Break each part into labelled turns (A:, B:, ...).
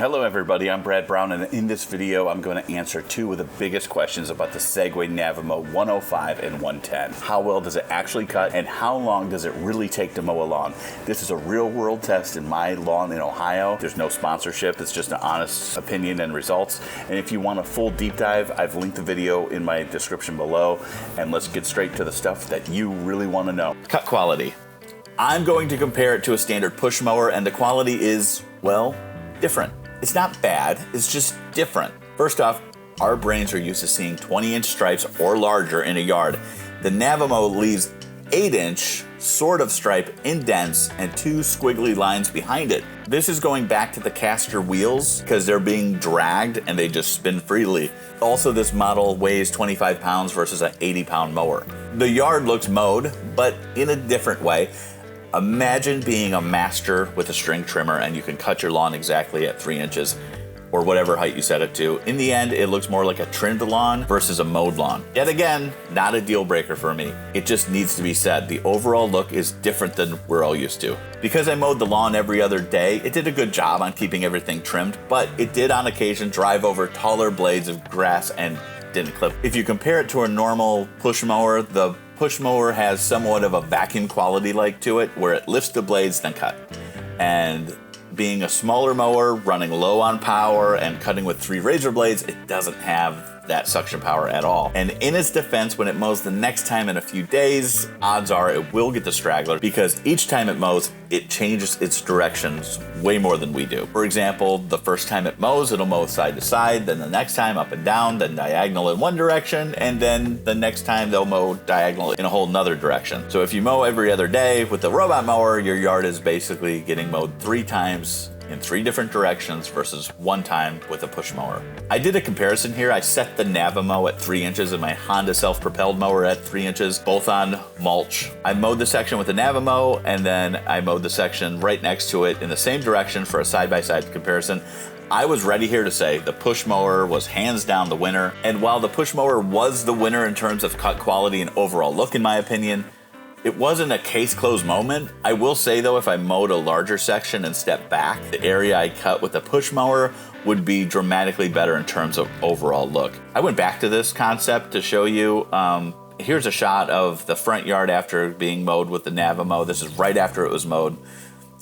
A: Hello everybody, I'm Brad Brown, and in this video I'm going to answer two of the biggest questions about the Segway Navimow 105 and 110. How well does it actually cut, and how long does it really take to mow a lawn? This is a real world test in my lawn in Ohio. There's no sponsorship, it's just an honest opinion and results. And if you want a full deep dive, I've linked the video in my description below, and let's get straight to the stuff that you really want to know. Cut quality. I'm going to compare it to a standard push mower, and the quality is, well, different. It's not bad, it's just different. First off, our brains are used to seeing 20-inch stripes or larger in a yard. The Navimow leaves 8-inch sort of stripe indents and two squiggly lines behind it. This is going back to the caster wheels because they're being dragged and they just spin freely. Also, this model weighs 25 pounds versus an 80-pound mower. The yard looks mowed, but in a different way. Imagine being a master with a string trimmer and you can cut your lawn exactly at 3 inches or whatever height you set it to. In the end, it looks more like a trimmed lawn versus a mowed lawn. Yet again, not a deal breaker for me. It just needs to be said. The overall look is different than we're all used to. Because I mowed the lawn every other day, it did a good job on keeping everything trimmed, but it did on occasion drive over taller blades of grass and didn't clip. If you compare it to a normal push mower, the push mower has somewhat of a vacuum quality like to it, where it lifts the blades then cut. And being a smaller mower, running low on power and cutting with 3 razor blades, it doesn't have that suction power at all. And in its defense, when it mows the next time in a few days, odds are it will get the straggler because each time it mows, it changes its directions way more than we do. For example, the first time it mows, it'll mow side to side, then the next time up and down, then diagonal in one direction, and then the next time they'll mow diagonal in a whole nother direction. So if you mow every other day with the robot mower, your yard is basically getting mowed 3 times in 3 different directions versus 1 time with a push mower. I did a comparison here. I set the Navimow at 3 inches and my Honda self-propelled mower at 3 inches, both on mulch. I mowed the section with the Navimow and then I mowed the section right next to it in the same direction for a side-by-side comparison. I was ready here to say the push mower was hands down the winner. And while the push mower was the winner in terms of cut quality and overall look, in my opinion, it wasn't a case closed moment. I will say though, if I mowed a larger section and stepped back, the area I cut with the push mower would be dramatically better in terms of overall look. I went back to this concept to show you. Here's a shot of the front yard after being mowed with the Navimow. This is right after it was mowed.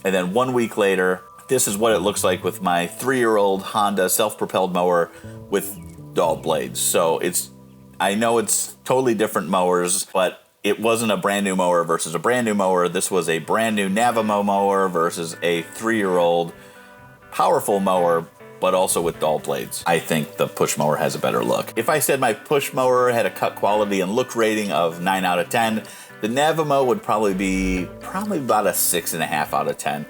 A: And then 1 week later, this is what it looks like with my 3-year-old Honda self-propelled mower with dull blades. So I know it's totally different mowers, but it wasn't a brand new mower versus a brand new mower. This was a brand new Navimow mower versus a 3-year-old powerful mower, but also with dull blades. I think the push mower has a better look. If I said my push mower had a cut quality and look rating of 9 out of 10, the Navimow would probably be about a 6.5 out of 10.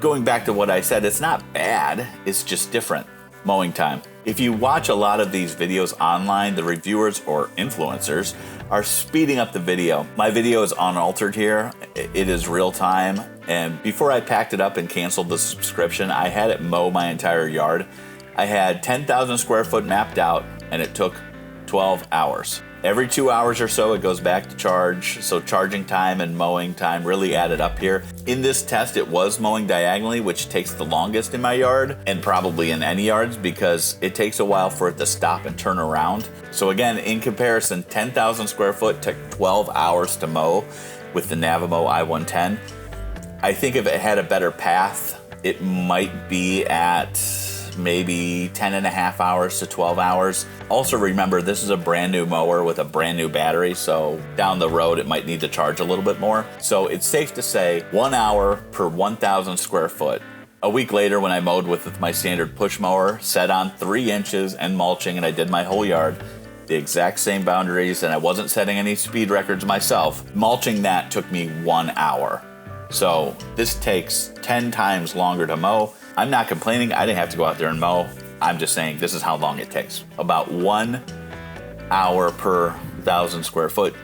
A: Going back to what I said, it's not bad, it's just different. Mowing time. If you watch a lot of these videos online, the reviewers or influencers are speeding up the video. My video is unaltered here. It is real time. And before I packed it up and canceled the subscription, I had it mow my entire yard. I had 10,000 square foot mapped out and it took 12 hours. Every 2 hours or so, it goes back to charge. So charging time and mowing time really added up here. In this test, it was mowing diagonally, which takes the longest in my yard and probably in any yards because it takes a while for it to stop and turn around. So again, in comparison, 10,000 square foot took 12 hours to mow with the Navimow i110. I think if it had a better path, it might be at maybe 10.5 hours to 12 hours. Also remember, this is a brand new mower with a brand new battery, so down the road it might need to charge a little bit more. So it's safe to say 1 hour per 1,000 square foot. A week later, when I mowed with my standard push mower, set on 3 inches and mulching, and I did my whole yard, the exact same boundaries, and I wasn't setting any speed records myself. Mulching that took me 1 hour. So this takes 10 times longer to mow. I'm not complaining, I didn't have to go out there and mow. I'm just saying this is how long it takes. About 1 hour per 1,000 square foot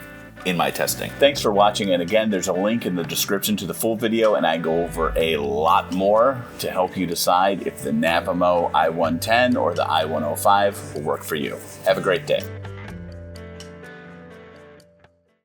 A: in my testing. Thanks for watching, and again, there's a link in the description to the full video, and I go over a lot more to help you decide if the Navimow i110 or the i105 will work for you. Have a great day.